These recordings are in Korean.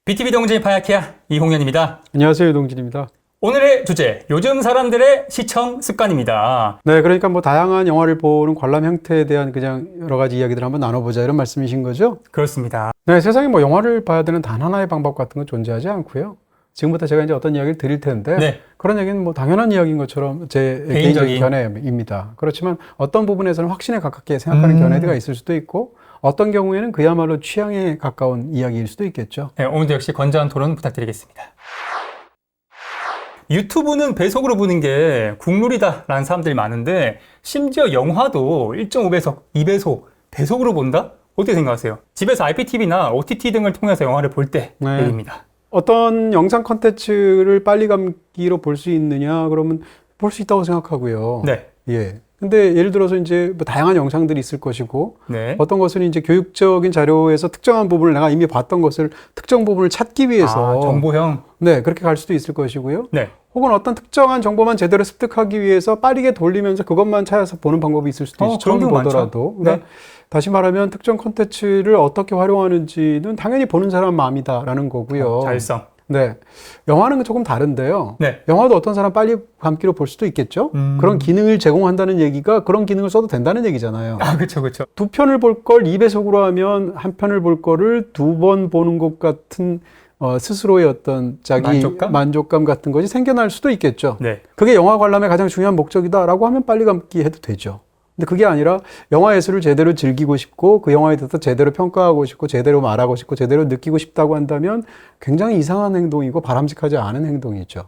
BTV 동진 파야키아 이홍현입니다. 안녕하세요, 유동진입니다. 오늘의 주제, 요즘 사람들의 시청 습관입니다. 네, 그러니까 뭐 다양한 영화를 보는 관람 형태에 대한 그냥 여러 가지 이야기들 한번 나눠보자 이런 말씀이신 거죠? 그렇습니다. 네, 세상에 뭐 영화를 봐야 되는 단 하나의 방법 같은 건 존재하지 않고요. 지금부터 제가 이제 어떤 이야기를 드릴 텐데 네. 그런 얘기는 뭐 당연한 이야기인 것처럼 제 개인적인 견해입니다. 그렇지만 어떤 부분에서는 확신에 가깝게 생각하는 견해가 있을 수도 있고 어떤 경우에는 그야말로 취향에 가까운 이야기일 수도 있겠죠. 네, 오늘도 역시 건전한 토론 부탁드리겠습니다. 유튜브는 배속으로 보는 게 국룰이다라는 사람들이 많은데 심지어 영화도 1.5배속, 2배속, 배속으로 본다? 어떻게 생각하세요? 집에서 IPTV나 OTT 등을 통해서 영화를 볼 때 네. 얘기입니다. 어떤 영상 콘텐츠를 빨리 감기로 볼 수 있느냐 그러면 볼 수 있다고 생각하고요. 네. 예. 근데 예를 들어서 이제 뭐 다양한 영상들이 있을 것이고 네. 어떤 것은 이제 교육적인 자료에서 특정한 부분을 내가 이미 봤던 것을 특정 부분을 찾기 위해서 정보형. 네, 그렇게 갈 수도 있을 것이고요. 네. 혹은 어떤 특정한 정보만 제대로 습득하기 위해서 빠르게 돌리면서 그것만 찾아서 보는 방법이 있을 수도 있죠. 그런 경우 보더라도. 많죠. 그러니까 다시 말하면 특정 콘텐츠를 어떻게 활용하는지는 당연히 보는 사람 마음이다라는 거고요. 자율성. 네. 영화는 조금 다른데요. 네. 영화도 어떤 사람 빨리 감기로 볼 수도 있겠죠. 그런 기능을 제공한다는 얘기가 그런 기능을 써도 된다는 얘기잖아요. 아, 그렇죠. 두 편을 볼 걸 2배속으로 하면 한 편을 볼 거를 두 번 보는 것 같은 스스로의 어떤 자기 만족감 같은 것이 생겨날 수도 있겠죠. 네. 그게 영화 관람의 가장 중요한 목적이다라고 하면 빨리 감기 해도 되죠. 근데 그게 아니라 영화 예술을 제대로 즐기고 싶고 그 영화에 대해서 제대로 평가하고 싶고 제대로 말하고 싶고 제대로 느끼고 싶다고 한다면 굉장히 이상한 행동이고 바람직하지 않은 행동이죠.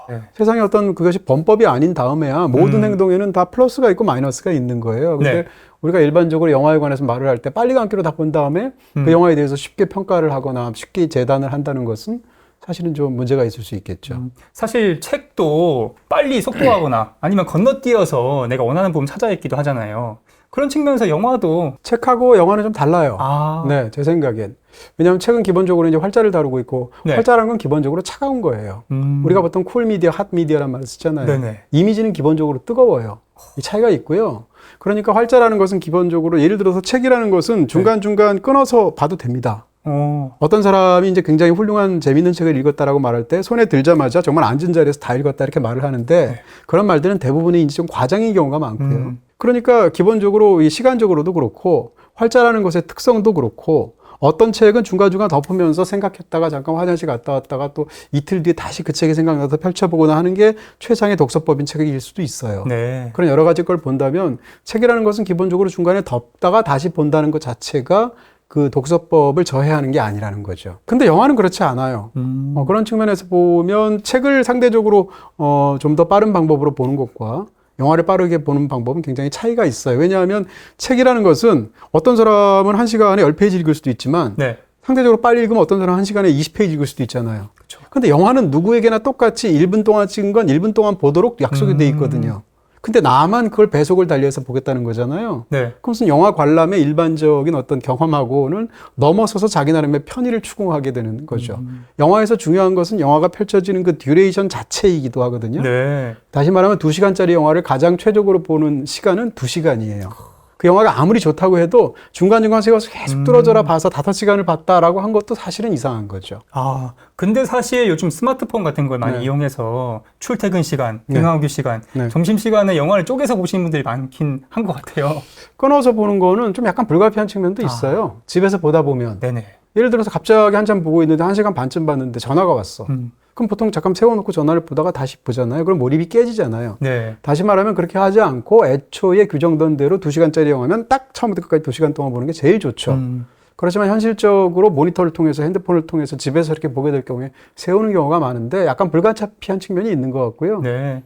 네. 세상에 어떤 그것이 범법이 아닌 다음에야 모든 행동에는 다 플러스가 있고 마이너스가 있는 거예요. 근데 네. 우리가 일반적으로 영화에 관해서 말을 할 때 빨리 감기로 다 본 다음에 그 영화에 대해서 쉽게 평가를 하거나 쉽게 재단을 한다는 것은 사실은 좀 문제가 있을 수 있겠죠. 사실 책도 빨리 속도하거나 아니면 건너뛰어서 내가 원하는 부분 찾아 읽기도 하잖아요. 그런 측면에서 영화도 책하고 영화는 좀 달라요. 아. 네, 제 생각엔. 왜냐하면 책은 기본적으로 이제 활자를 다루고 있고 네. 활자라는 건 기본적으로 차가운 거예요. 우리가 보통 쿨 미디어, 핫 미디어란 말을 쓰잖아요. 네네. 이미지는 기본적으로 뜨거워요. 이 차이가 있고요. 그러니까 활자라는 것은 기본적으로 예를 들어서 책이라는 것은 중간중간 끊어서 봐도 됩니다. 어떤 사람이 이제 굉장히 훌륭한 재밌는 책을 읽었다라고 말할 때 손에 들자마자 정말 앉은 자리에서 다 읽었다 이렇게 말을 하는데 네. 그런 말들은 대부분이 이제 좀 과장인 경우가 많고요. 그러니까 기본적으로 이 시간적으로도 그렇고 활자라는 것의 특성도 그렇고 어떤 책은 중간중간 덮으면서 생각했다가 잠깐 화장실 갔다 왔다가 또 이틀 뒤에 다시 그 책이 생각나서 펼쳐보거나 하는 게 최상의 독서법인 책일 수도 있어요. 네. 그런 여러 가지 걸 본다면 책이라는 것은 기본적으로 중간에 덮다가 다시 본다는 것 자체가 그 독서법을 저해하는 게 아니라는 거죠. 근데 영화는 그렇지 않아요. 그런 측면에서 보면 책을 상대적으로 좀 더 빠른 방법으로 보는 것과 영화를 빠르게 보는 방법은 굉장히 차이가 있어요. 왜냐하면 책이라는 것은 어떤 사람은 1시간에 10페이지 읽을 수도 있지만 네. 상대적으로 빨리 읽으면 어떤 사람은 1시간에 20페이지 읽을 수도 있잖아요. 그렇죠. 근데 영화는 누구에게나 똑같이 1분 동안 찍은 건 1분 동안 보도록 약속이 돼 있거든요. 근데 나만 그걸 배속을 달리해서 보겠다는 거잖아요. 네. 그것은 영화 관람의 일반적인 어떤 경험하고는 넘어서서 자기 나름의 편의를 추구하게 되는 거죠. 영화에서 중요한 것은 영화가 펼쳐지는 그 듀레이션 자체이기도 하거든요. 네. 다시 말하면 2시간짜리 영화를 가장 최적으로 보는 시간은 2시간이에요. 그 영화가 아무리 좋다고 해도 중간중간 세워서 계속 뚫어져라 봐서 5시간을 봤다라고 한 것도 사실은 이상한 거죠. 아, 근데 사실 요즘 스마트폰 같은 걸 많이 네. 이용해서 출퇴근 시간, 네. 등하교 시간, 네. 점심시간에 영화를 쪼개서 보시는 분들이 많긴 한 것 같아요. 끊어서 보는 거는 좀 약간 불가피한 측면도 있어요. 집에서 보다 보면. 네네. 예를 들어서 갑자기 한참 보고 있는데 1시간 반쯤 봤는데 전화가 왔어. 그럼 보통 잠깐 세워놓고 전화를 보다가 다시 보잖아요. 그럼 몰입이 깨지잖아요. 네. 다시 말하면 그렇게 하지 않고 애초에 규정된 대로 2시간짜리 영화면 딱 처음부터 끝까지 2시간 동안 보는 게 제일 좋죠. 그렇지만 현실적으로 모니터를 통해서 핸드폰을 통해서 집에서 이렇게 보게 될 경우에 세우는 경우가 많은데 약간 불가피한 측면이 있는 것 같고요. 네.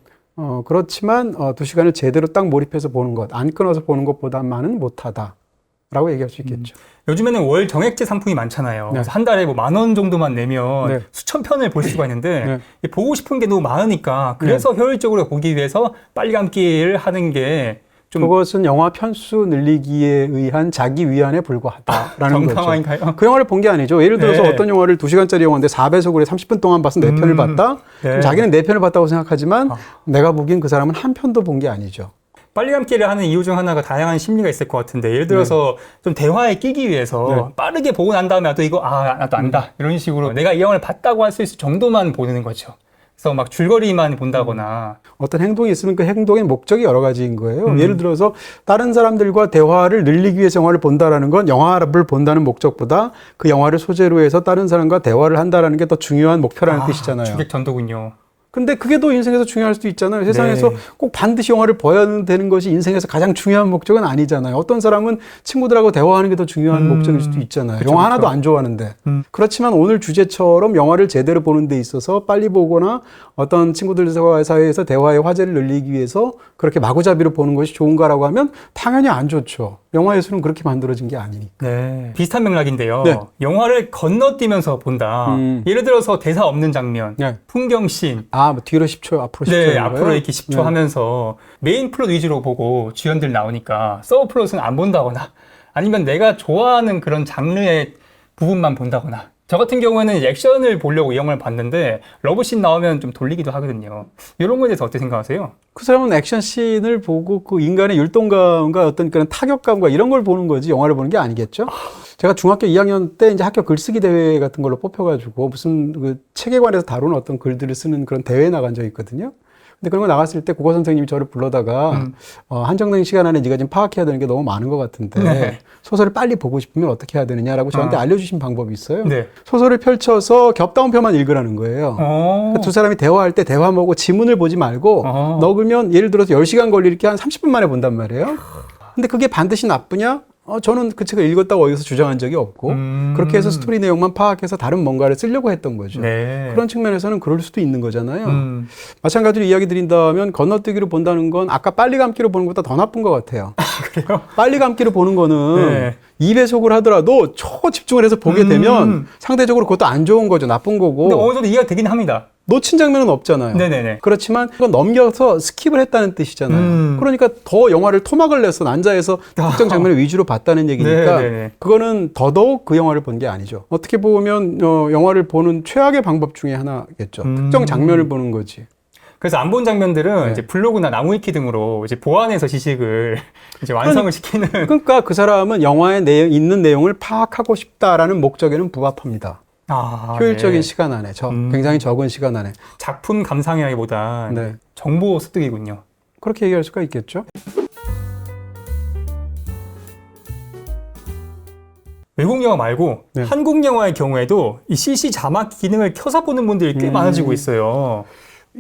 그렇지만 2시간을 제대로 딱 몰입해서 보는 것, 안 끊어서 보는 것보다만은 못하다라고 얘기할 수 있겠죠. 요즘에는 월 정액제 상품이 많잖아요. 네. 그래서 한 달에 뭐 10,000원 정도만 내면 네. 수천 편을 볼 수가 있는데 네. 보고 싶은 게 너무 많으니까 그래서 효율적으로 보기 위해서 빨리 감기를 하는 게 좀 그것은 영화 편수 늘리기에 의한 자기 위안에 불과하다라는 거죠. 정당한가요? 그 영화를 본 게 아니죠. 예를 들어서 네. 어떤 영화를 2시간짜리 영화인데 4배속으로 30분 동안 봐서 4편을 봤다? 네. 그럼 자기는 4편을 봤다고 생각하지만 내가 보기엔 그 사람은 한 편도 본 게 아니죠. 빨리감기를 하는 이유 중 하나가 다양한 심리가 있을 것 같은데 예를 들어서 좀 대화에 끼기 위해서 빠르게 보고 난 다음에 또 이거 나도 안다 이런 식으로 내가 이 영화를 봤다고 할 수 있을 정도만 보는 거죠. 그래서 막 줄거리만 본다거나 어떤 행동이 있으면 그 행동의 목적이 여러 가지인 거예요. 예를 들어서 다른 사람들과 대화를 늘리기 위해서 영화를 본다라는 건 영화를 본다는 목적보다 그 영화를 소재로 해서 다른 사람과 대화를 한다라는 게 더 중요한 목표라는 뜻이잖아요. 주객 전도군요. 근데 그게 더 인생에서 중요할 수도 있잖아요. 세상에서 네. 꼭 반드시 영화를 봐야 되는 것이 인생에서 가장 중요한 목적은 아니잖아요. 어떤 사람은 친구들하고 대화하는 게 더 중요한 목적일 수도 있잖아요. 그쵸, 영화 그쵸. 하나도 안 좋아하는데. 그렇지만 오늘 주제처럼 영화를 제대로 보는 데 있어서 빨리 보거나 어떤 친구들 사이에서 대화의 화제를 늘리기 위해서 그렇게 마구잡이로 보는 것이 좋은가라고 하면 당연히 안 좋죠. 영화 예술은 그렇게 만들어진 게 아니니까. 네. 비슷한 맥락인데요. 네. 영화를 건너뛰면서 본다. 예를 들어서 대사 없는 장면, 네. 풍경씬, 뭐 뒤로 10초, 앞으로 10초. 네, 앞으로 이렇게 10초 네. 하면서 메인 플롯 위주로 보고 주연들 나오니까 서브 플롯은 안 본다거나 아니면 내가 좋아하는 그런 장르의 부분만 본다거나 저 같은 경우에는 이제 액션을 보려고 이 영화를 봤는데 러브씬 나오면 좀 돌리기도 하거든요. 이런 거에 대해서 어떻게 생각하세요? 그 사람은 액션씬을 보고 그 인간의 율동감과 어떤 그런 타격감과 이런 걸 보는 거지 영화를 보는 게 아니겠죠? 제가 중학교 2학년 때 이제 학교 글쓰기 대회 같은 걸로 뽑혀가지고 무슨 그 책에 관해서 다루는 어떤 글들을 쓰는 그런 대회에 나간 적이 있거든요. 근데 그런 거 나갔을 때 국어 선생님이 저를 불러다가 한정된 시간 안에 네가 지금 파악해야 되는 게 너무 많은 것 같은데 네. 소설을 빨리 보고 싶으면 어떻게 해야 되느냐라고 저한테 알려주신 방법이 있어요. 네. 소설을 펼쳐서 겹다운표만 읽으라는 거예요. 그러니까 두 사람이 대화할 때 대화하고 지문을 보지 말고 너 그러면 예를 들어서 10시간 걸릴 게 한 30분 만에 본단 말이에요. 근데 그게 반드시 나쁘냐? 저는 그 책을 읽었다고 어디서 주장한 적이 없고 그렇게 해서 스토리 내용만 파악해서 다른 뭔가를 쓰려고 했던 거죠. 네. 그런 측면에서는 그럴 수도 있는 거잖아요. 마찬가지로 이야기 드린다면 건너뛰기로 본다는 건 아까 빨리 감기로 보는 것보다 더 나쁜 것 같아요. 그래요? 빨리 감기로 보는 거는 네. 2배속을 하더라도 초집중을 해서 보게 되면 상대적으로 그것도 안 좋은 거죠. 나쁜 거고. 근데 어느 정도 이해가 되긴 합니다. 놓친 장면은 없잖아요. 네네네. 그렇지만 그건 넘겨서 스킵을 했다는 뜻이잖아요. 그러니까 더 영화를 토막을 내서 난자해서 특정 장면을 위주로 봤다는 얘기니까 네네네. 그거는 더더욱 그 영화를 본 게 아니죠. 어떻게 보면 영화를 보는 최악의 방법 중에 하나겠죠. 특정 장면을 보는 거지. 그래서 안 본 장면들은 네. 이제 블로그나 나무위키 등으로 이제 보완해서 지식을 이제 완성을 시키는. 그러니까 그 사람은 영화에 있는 내용을 파악하고 싶다라는 목적에는 부합합니다. 효율적인 네. 시간 안에, 굉장히 적은 시간 안에. 작품 감상이라기보다 네. 정보 습득이군요. 그렇게 얘기할 수가 있겠죠. 외국 영화 말고 네. 한국 영화의 경우에도 이 CC 자막 기능을 켜서 보는 분들이 꽤 많아지고 있어요.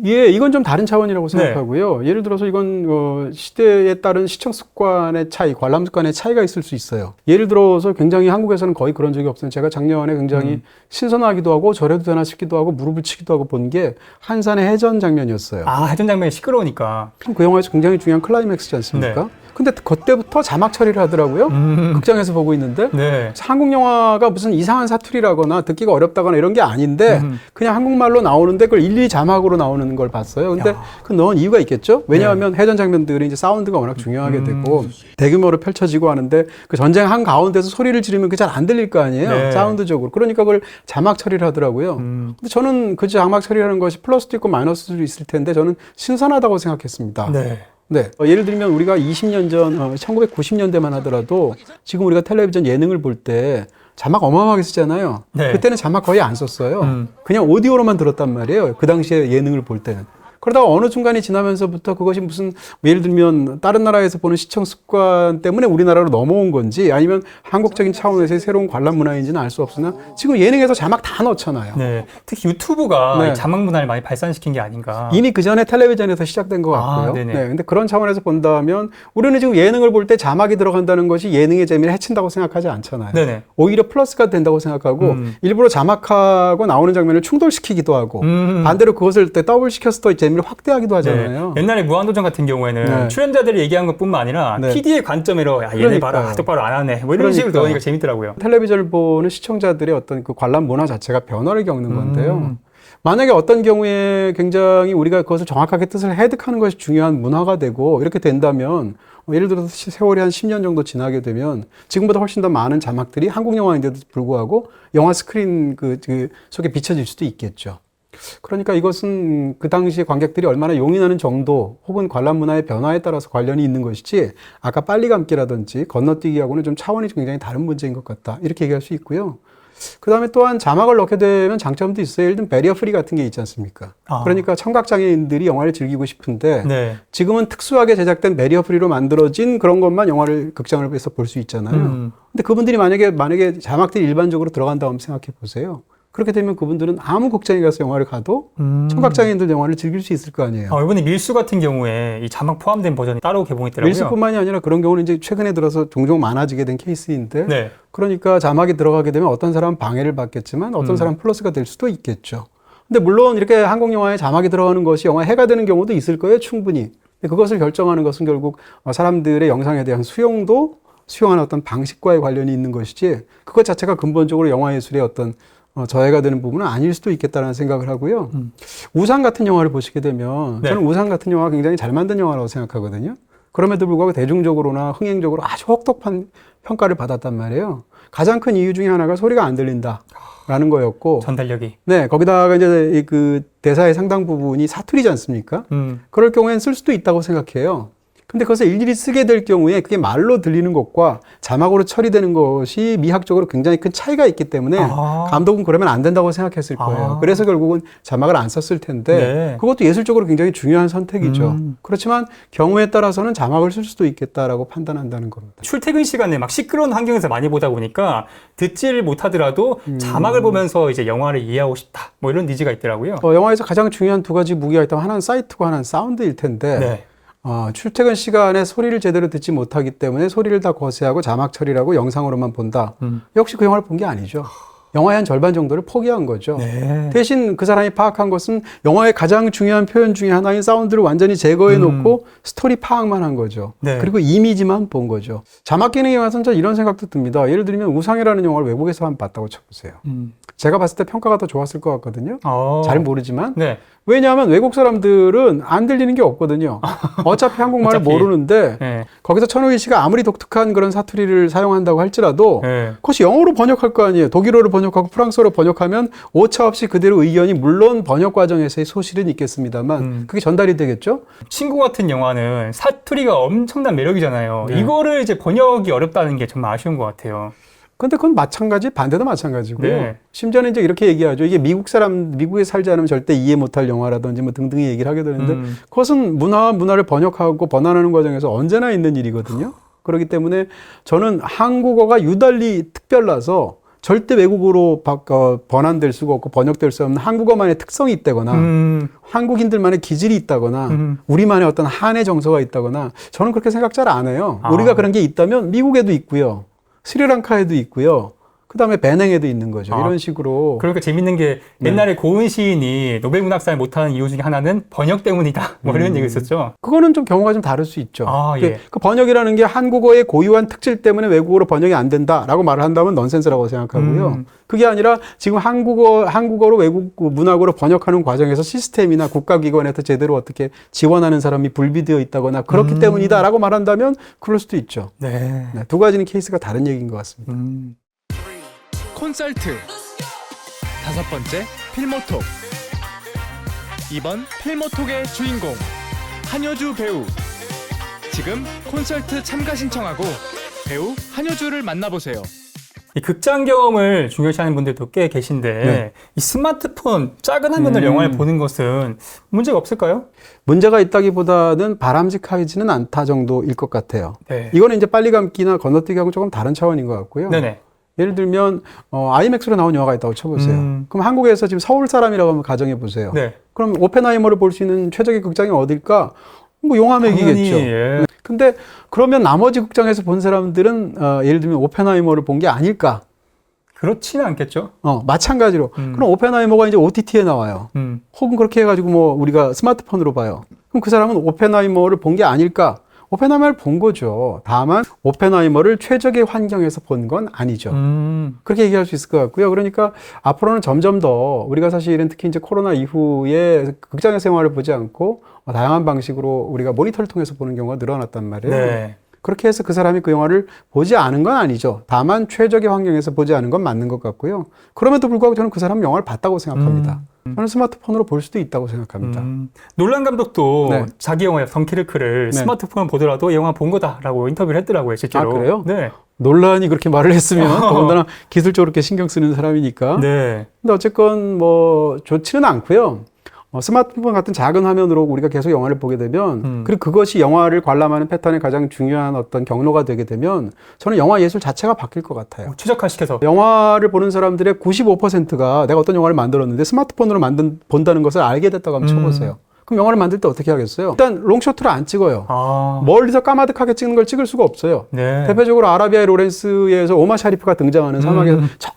예, 이건 좀 다른 차원이라고 네. 생각하고요. 예를 들어서 이건 시대에 따른 시청 습관의 차이, 관람 습관의 차이가 있을 수 있어요. 예를 들어서 굉장히 한국에서는 거의 그런 적이 없어요. 제가 작년에 굉장히 신선하기도 하고 저래도 되나 싶기도 하고 무릎을 치기도 하고 본 게 한산의 해전 장면이었어요. 해전 장면이 시끄러우니까. 그 영화에서 굉장히 중요한 클라이맥스지 않습니까? 근데 그때부터 자막 처리를 하더라고요. 극장에서 보고 있는데 네. 한국 영화가 무슨 이상한 사투리라거나 듣기가 어렵다거나 이런 게 아닌데 그냥 한국말로 나오는데 그걸 일일이 자막으로 나오는 걸 봤어요. 근데 그 넣은 이유가 있겠죠? 왜냐하면 해전 장면들이 이제 사운드가 워낙 중요하게 되고 대규모로 펼쳐지고 하는데 그 전쟁 한가운데서 소리를 지르면 그 잘 안 들릴 거 아니에요? 네. 사운드적으로. 그러니까 그걸 자막 처리를 하더라고요. 근데 저는 그 자막 처리하는 것이 플러스도 있고 마이너스도 있을 텐데 저는 신선하다고 생각했습니다. 네. 네. 예를 들면 우리가 20년 전, 1990년대만 하더라도 지금 우리가 텔레비전 예능을 볼 때 자막 어마어마하게 쓰잖아요. 네. 그때는 자막 거의 안 썼어요. 그냥 오디오로만 들었단 말이에요. 그 당시에 예능을 볼 때는. 그러다가 어느 순간이 지나면서부터 그것이 무슨 예를 들면 다른 나라에서 보는 시청 습관 때문에 우리나라로 넘어온 건지 아니면 한국적인 차원에서의 새로운 관람 문화인지는 알 수 없으나 지금 예능에서 자막 다 넣잖아요. 네. 특히 유튜브가 네. 이 자막 문화를 많이 발산시킨 게 아닌가. 이미 그 전에 텔레비전에서 시작된 것 같고요. 네네. 네, 근데 그런 차원에서 본다면 우리는 지금 예능을 볼 때 자막이 들어간다는 것이 예능의 재미를 해친다고 생각하지 않잖아요. 네네. 오히려 플러스가 된다고 생각하고 일부러 자막하고 나오는 장면을 충돌시키기도 하고 반대로 그것을 더블 시켜서 더 재미를 확대하기도 하잖아요. 네. 옛날에 무한도전 같은 경우에는 네. 출연자들이 얘기한 것뿐만 아니라 네. PD의 관점으로 얘네 그러니까요. 봐라 똑바로 안 하네 뭐 이런 식으로 그러니까요. 넣으니까 재밌더라고요. 텔레비전을 보는 시청자들의 어떤 그 관람 문화 자체가 변화를 겪는 건데요. 만약에 어떤 경우에 굉장히 우리가 그것을 정확하게 뜻을 해득하는 것이 중요한 문화가 되고 이렇게 된다면 예를 들어서 세월이 한 10년 정도 지나게 되면 지금보다 훨씬 더 많은 자막들이 한국 영화인데도 불구하고 영화 스크린 그 속에 비춰질 수도 있겠죠. 그러니까 이것은 그 당시 관객들이 얼마나 용인하는 정도 혹은 관람 문화의 변화에 따라서 관련이 있는 것이지 아까 빨리 감기라든지 건너뛰기하고는 좀 차원이 굉장히 다른 문제인 것 같다. 이렇게 얘기할 수 있고요. 그 다음에 또한 자막을 넣게 되면 장점도 있어요. 예를 들면 배리어 프리 같은 게 있지 않습니까? 그러니까 청각장애인들이 영화를 즐기고 싶은데 네. 지금은 특수하게 제작된 배리어 프리로 만들어진 그런 것만 영화를 극장을 해서 볼 수 있잖아요. 근데 그분들이 만약에 자막들이 일반적으로 들어간다고 생각해 보세요. 그렇게 되면 그분들은 아무 극장에 가서 영화를 가도 청각장애인들 영화를 즐길 수 있을 거 아니에요. 이번에 밀수 같은 경우에 이 자막 포함된 버전이 따로 개봉했더라고요. 밀수뿐만이 아니라 그런 경우는 이제 최근에 들어서 종종 많아지게 된 케이스인데 네. 그러니까 자막이 들어가게 되면 어떤 사람은 방해를 받겠지만 어떤 사람은 플러스가 될 수도 있겠죠. 근데 물론 이렇게 한국 영화에 자막이 들어가는 것이 영화 해가 되는 경우도 있을 거예요, 충분히. 근데 그것을 결정하는 것은 결국 사람들의 영상에 대한 수용하는 어떤 방식과의 관련이 있는 것이지 그것 자체가 근본적으로 영화 예술의 어떤 저해가 되는 부분은 아닐 수도 있겠다는 생각을 하고요. 우상 같은 영화를 보시게 되면 네. 저는 우상 같은 영화가 굉장히 잘 만든 영화라고 생각하거든요. 그럼에도 불구하고 대중적으로나 흥행적으로 아주 혹독한 평가를 받았단 말이에요. 가장 큰 이유 중에 하나가 소리가 안 들린다라는 거였고, 전달력이. 네, 거기다가 이제 그 대사의 상당 부분이 사투리지 않습니까? 그럴 경우엔 쓸 수도 있다고 생각해요. 근데 그것을 일일이 쓰게 될 경우에 그게 말로 들리는 것과 자막으로 처리되는 것이 미학적으로 굉장히 큰 차이가 있기 때문에 감독은 그러면 안 된다고 생각했을 거예요. 그래서 결국은 자막을 안 썼을 텐데 네. 그것도 예술적으로 굉장히 중요한 선택이죠. 그렇지만 경우에 따라서는 자막을 쓸 수도 있겠다라고 판단한다는 겁니다. 출퇴근 시간에 막 시끄러운 환경에서 많이 보다 보니까 듣지를 못하더라도 자막을 보면서 이제 영화를 이해하고 싶다. 뭐 이런 니즈가 있더라고요. 영화에서 가장 중요한 두 가지 무기가 있다면 하나는 사이트고 하나는 사운드일 텐데 네. 출퇴근 시간에 소리를 제대로 듣지 못하기 때문에 소리를 다 거세하고 자막 처리를 하고 영상으로만 본다. 역시 그 영화를 본 게 아니죠. 영화의 한 절반 정도를 포기한 거죠. 네. 대신 그 사람이 파악한 것은 영화의 가장 중요한 표현 중에 하나인 사운드를 완전히 제거해 놓고 스토리 파악만 한 거죠. 네. 그리고 이미지만 본 거죠. 자막 기능에 와서는 저 이런 생각도 듭니다. 예를 들면 우상이라는 영화를 외국에서 한번 봤다고 쳐보세요. 제가 봤을 때 평가가 더 좋았을 것 같거든요. 잘 모르지만. 네. 왜냐하면 외국 사람들은 안 들리는 게 없거든요. 어차피 한국말을 모르는데 네. 거기서 천우희 씨가 아무리 독특한 그런 사투리를 사용한다고 할지라도 네. 그것이 영어로 번역할 거 아니에요. 독일어로 번역하고 프랑스어로 번역하면 오차 없이 그대로 의견이 물론 번역 과정에서의 소실은 있겠습니다만 그게 전달이 되겠죠. 친구 같은 영화는 사투리가 엄청난 매력이잖아요. 네. 이거를 이제 번역이 어렵다는 게 정말 아쉬운 것 같아요. 근데 그건 마찬가지, 반대도 마찬가지고요. 네. 심지어는 이제 이렇게 얘기하죠. 이게 미국에 살지 않으면 절대 이해 못할 영화라든지 뭐 등등의 얘기를 하게 되는데 그것은 문화와 문화를 번역하고 번안하는 과정에서 언제나 있는 일이거든요. 그렇기 때문에 저는 한국어가 유달리 특별라서 절대 외국어로 번안될 수가 없고 번역될 수 없는 한국어만의 특성이 있다거나 한국인들만의 기질이 있다거나 우리만의 어떤 한의 정서가 있다거나 저는 그렇게 생각 잘 안 해요. 우리가 그런 게 있다면 미국에도 있고요. 스리랑카에도 있고요. 그 다음에 베냉에도 있는 거죠. 이런 식으로. 그러니까 재밌는 게 옛날에 고은 시인이 노벨문학상을 못하는 이유 중에 하나는 번역 때문이다. 뭐 이런 얘기 있었죠. 그거는 좀 경우가 좀 다를 수 있죠. 예. 그 번역이라는 게 한국어의 고유한 특질 때문에 외국어로 번역이 안 된다라고 말을 한다면 넌센스라고 생각하고요. 그게 아니라 지금 한국어로 외국 문학으로 번역하는 과정에서 시스템이나 국가기관에서 제대로 어떻게 지원하는 사람이 불비되어 있다거나 그렇기 때문이다라고 말한다면 그럴 수도 있죠. 네. 네, 두 가지는 케이스가 다른 얘기인 것 같습니다. 콘설트 다섯 번째 필모톡. 이번 필모톡의 주인공 한효주 배우. 지금 콘설트 참가 신청하고 배우 한효주를 만나보세요. 이 극장 경험을 중요시하는 분들도 꽤 계신데 네. 이 스마트폰 작은 화면으로 영화를 보는 것은 문제가 없을까요? 문제가 있다기보다는 바람직하지는 않다 정도일 것 같아요. 네. 이거는 이제 빨리 감기나 건너뛰기하고 조금 다른 차원인 것 같고요. 네네. 예를 들면 아이맥스로 나온 영화가 있다고 쳐보세요. 그럼 한국에서 지금 서울 사람이라고 한번 가정해 보세요. 네. 그럼 오펜하이머를 볼 수 있는 최적의 극장이 어딜까? 뭐 용화맥이겠죠. 예. 근데 그러면 나머지 극장에서 본 사람들은 예를 들면 오펜하이머를 본 게 아닐까? 그렇지는 않겠죠. 마찬가지로. 그럼 오펜하이머가 이제 OTT에 나와요. 혹은 그렇게 해가지고 뭐 우리가 스마트폰으로 봐요. 그럼 그 사람은 오펜하이머를 본 게 아닐까? 오펜하이머를 본 거죠. 다만 오펜하이머를 최적의 환경에서 본 건 아니죠. 그렇게 얘기할 수 있을 것 같고요. 그러니까 앞으로는 점점 더 우리가 사실은 특히 이제 코로나 이후에 극장에서 영화를 보지 않고 다양한 방식으로 우리가 모니터를 통해서 보는 경우가 늘어났단 말이에요. 네. 그렇게 해서 그 사람이 그 영화를 보지 않은 건 아니죠. 다만 최적의 환경에서 보지 않은 건 맞는 것 같고요. 그럼에도 불구하고 저는 그 사람 영화를 봤다고 생각합니다. 저는 스마트폰으로 볼 수도 있다고 생각합니다. 놀란 감독도 네. 자기 영화 덩키르크를 네. 스마트폰을 보더라도 영화 본 거다라고 인터뷰를 했더라고요, 실제로. 아, 그래요? 네. 논란이 그렇게 말을 했으면 더군다나 기술적으로 이렇게 신경 쓰는 사람이니까. 네. 근데 어쨌건 뭐 좋지는 않고요. 스마트폰 같은 작은 화면으로 우리가 계속 영화를 보게 되면 그리고 그것이 영화를 관람하는 패턴의 가장 중요한 어떤 경로가 되게 되면 저는 영화 예술 자체가 바뀔 것 같아요. 최적화시켜서. 영화를 보는 사람들의 95%가 내가 어떤 영화를 만들었는데 스마트폰으로 본다는 것을 알게 됐다고 한번 쳐보세요. 그럼 영화를 만들 때 어떻게 하겠어요? 일단 롱쇼트를 안 찍어요. 멀리서 까마득하게 찍는 걸 찍을 수가 없어요. 네. 대표적으로 아라비아의 로렌스에서 오마 샤리프가 등장하는 사막에서 저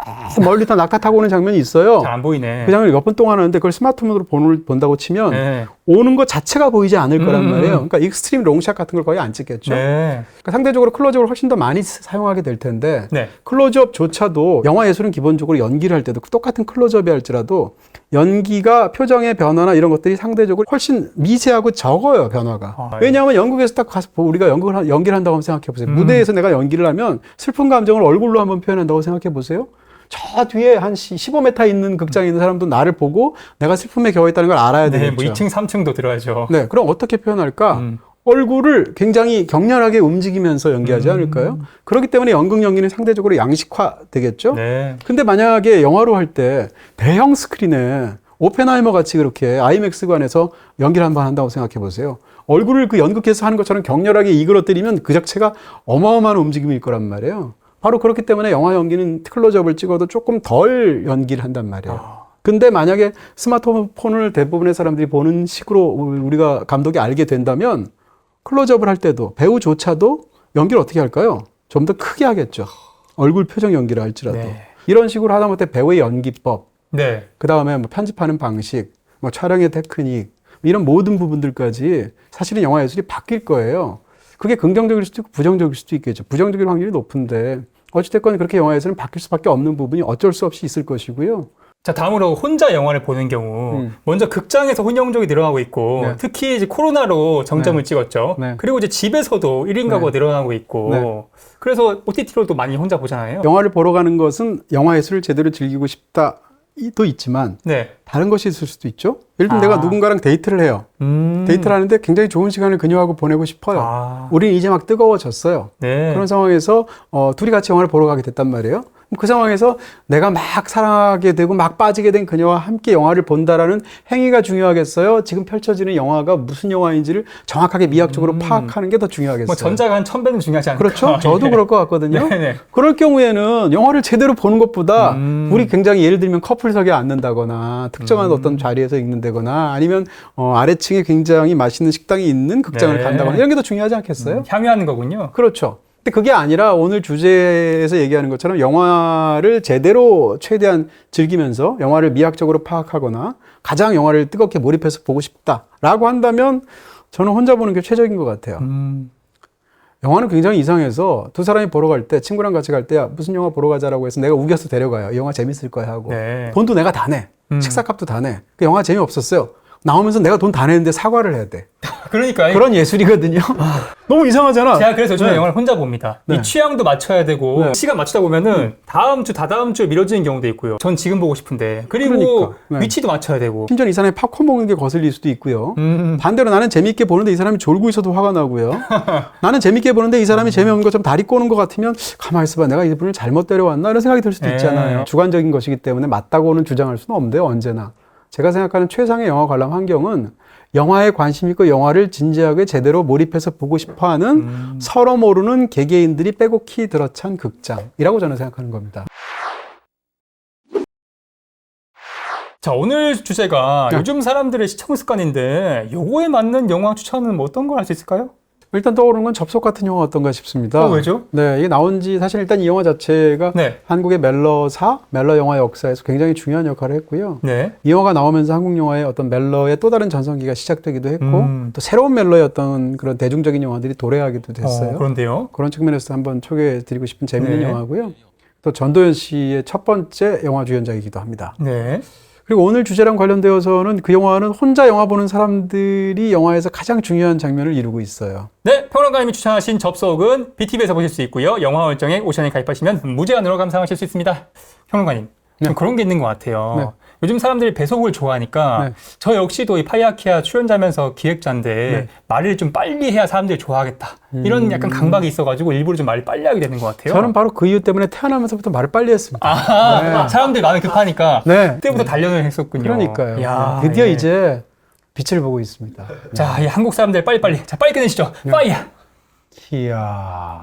멀리서 낙타 타고 오는 장면이 있어요. 잘 안 보이네. 그 장면을 몇 번 동안 하는데 그걸 스마트폰으로 본다고 치면 네. 오는 것 자체가 보이지 않을 거란 말이에요. 그러니까 익스트림 롱샷 같은 걸 거의 안 찍겠죠. 네. 그러니까 상대적으로 클로즈업을 훨씬 더 많이 사용하게 될 텐데 네. 클로즈업조차도 영화 예술은 기본적으로 연기를 할 때도 똑같은 클로즈업이 할지라도 연기가 표정의 변화나 이런 것들이 상대적으로 훨씬 미세하고 적어요, 변화가. 왜냐하면 영국에서 딱 가서 우리가 연기를 한다고 한번 생각해 보세요. 무대에서 내가 연기를 하면 슬픈 감정을 얼굴로 한번 표현한다고 생각해 보세요. 저 뒤에 한 15m 있는 극장에 있는 사람도 나를 보고 내가 슬픔에 겨워있다는 걸 알아야 네, 되겠죠. 뭐 2층, 3층도 들어야죠. 네, 그럼 어떻게 표현할까? 얼굴을 굉장히 격렬하게 움직이면서 연기하지 않을까요? 그렇기 때문에 연극 연기는 상대적으로 양식화 되겠죠? 네. 근데 만약에 영화로 할 때 대형 스크린에 오펜하이머 같이 그렇게 아이맥스관에서 연기를 한번 한다고 생각해 보세요. 얼굴을 그 연극에서 하는 것처럼 격렬하게 이끌어뜨리면 그 자체가 어마어마한 움직임일 거란 말이에요. 바로 그렇기 때문에 영화 연기는 클로즈업을 찍어도 조금 덜 연기를 한단 말이에요. 근데 만약에 스마트폰을 대부분의 사람들이 보는 식으로 우리가 감독이 알게 된다면 클로즈업을 할 때도 배우조차도 연기를 어떻게 할까요? 좀 더 크게 하겠죠. 얼굴 표정 연기를 할지라도. 네. 이런 식으로 하다못해 배우의 연기법, 네. 그 다음에 뭐 편집하는 방식, 뭐 촬영의 테크닉, 이런 모든 부분들까지 사실은 영화 예술이 바뀔 거예요. 그게 긍정적일 수도 있고 부정적일 수도 있겠죠. 부정적일 확률이 높은데 어찌됐건 그렇게 영화 예술은 바뀔 수밖에 없는 부분이 어쩔 수 없이 있을 것이고요. 자, 다음으로 혼자 영화를 보는 경우 먼저 극장에서 혼영족이 늘어나고 있고 네. 특히 이제 코로나로 정점을 찍었죠. 네. 그리고 이제 집에서도 1인 가구가 늘어나고 있고 네. 그래서 OTT로도 많이 혼자 보잖아요. 영화를 보러 가는 것은 영화 예술을 제대로 즐기고 싶다도 있지만 네. 다른 것이 있을 수도 있죠. 예를 들면 내가 누군가랑 데이트를 해요. 데이트를 하는데 굉장히 좋은 시간을 그녀하고 보내고 싶어요. 우리는 이제 막 뜨거워졌어요. 네. 그런 상황에서 둘이 같이 영화를 보러 가게 됐단 말이에요. 그 상황에서 내가 막 사랑하게 되고 막 빠지게 된 그녀와 함께 영화를 본다라는 행위가 중요하겠어요? 지금 펼쳐지는 영화가 무슨 영화인지를 정확하게 미학적으로 파악하는 게 더 중요하겠어요. 뭐 전자가 한 1000배는 중요하지 않을까? 그렇죠. 저도 예. 그럴 것 같거든요. 네네. 그럴 경우에는 영화를 제대로 보는 것보다 우리 굉장히 예를 들면 커플석에 앉는다거나 특정한 어떤 자리에서 읽는다거나 아니면 아래층에 굉장히 맛있는 식당이 있는 극장을 네. 간다거나 이런 게 더 중요하지 않겠어요? 향유하는 거군요. 그렇죠. 근데 그게 아니라 오늘 주제에서 얘기하는 것처럼 영화를 제대로 최대한 즐기면서 영화를 미학적으로 파악하거나 가장 영화를 뜨겁게 몰입해서 보고 싶다라고 한다면 저는 혼자 보는 게 최적인 것 같아요. 영화는 굉장히 이상해서 두 사람이 보러 갈 때 친구랑 같이 갈 때 무슨 영화 보러 가자라고 해서 내가 우겨서 데려가요. 이 영화 재밌을 거야 하고. 네. 돈도 내가 다 내. 식사값도 다 내. 그 영화 재미없었어요. 나오면서 내가 돈 다 내는데 사과를 해야 돼. 그러니까 그런 예술이거든요. 너무 이상하잖아. 제가 그래서 요즘에 네. 영화를 혼자 봅니다. 네. 이 취향도 맞춰야 되고 네. 시간 맞추다 보면은 다음 주, 다다음 주에 미뤄지는 경우도 있고요. 전 지금 보고 싶은데 그리고 그러니까. 네. 위치도 맞춰야 되고. 심지어 이 사람이 팝콘 먹는 게 거슬릴 수도 있고요. 반대로 나는 재밌게 보는데 이 사람이 졸고 있어도 화가 나고요. 나는 재밌게 보는데 이 사람이 재미없는 것처럼 다리 꼬는 것 같으면 가만히 있어봐. 내가 이분을 잘못 데려왔나? 이런 생각이 들 수도 있잖아요. 주관적인 것이기 때문에 맞다고는 주장할 수는 없는데요. 언제나. 제가 생각하는 최상의 영화 관람 환경은 영화에 관심 있고 영화를 진지하게 제대로 몰입해서 보고 싶어하는 서로 모르는 개개인들이 빼곡히 들어찬 극장이라고 저는 생각하는 겁니다. 자, 오늘 주제가 네. 요즘 사람들의 시청 습관인데 요거에 맞는 영화 추천은 뭐 어떤 걸 할 수 있을까요? 일단 떠오르는 건 접속 같은 영화 어떤가 싶습니다. 왜죠? 네, 이게 나온 지 사실 일단 이 영화 자체가 네. 한국의 멜러 영화 역사에서 굉장히 중요한 역할을 했고요. 네. 이 영화가 나오면서 한국 영화의 어떤 멜러의 또 다른 전성기가 시작되기도 했고 또 새로운 멜러의 어떤 그런 대중적인 영화들이 도래하기도 됐어요. 그런데요. 그런 측면에서 한번 소개해드리고 싶은 재밌는 네. 영화고요. 또 전도연 씨의 첫 번째 영화 주연작이기도 합니다. 네. 그리고 오늘 주제랑 관련되어서는 그 영화는 혼자 영화 보는 사람들이 영화에서 가장 중요한 장면을 이루고 있어요. 네, 평론가님이 추천하신 접속은 BTV에서 보실 수 있고요. 영화 월정액 오션에 가입하시면 무제한으로 감상하실 수 있습니다. 평론가님, 좀 네. 그런 게 있는 것 같아요. 네. 요즘 사람들이 배속을 좋아하니까 네. 저 역시도 이 파이아키아 출연자면서 기획자인데 네. 말을 좀 빨리 해야 사람들이 좋아하겠다. 이런 약간 강박이 있어가지고 일부러 좀 말을 빨리 하게 되는 것 같아요. 저는 바로 그 이유 때문에 태어나면서부터 말을 빨리 했습니다. 네. 사람들이 마음이 급하니까 네. 그때부터 단련을 했었군요. 그러니까요. 야, 드디어 예. 이제 빛을 보고 있습니다. 자, 이 한국 사람들 빨리빨리. 자, 빨리 끝내시죠. 네. 파이야! 이야.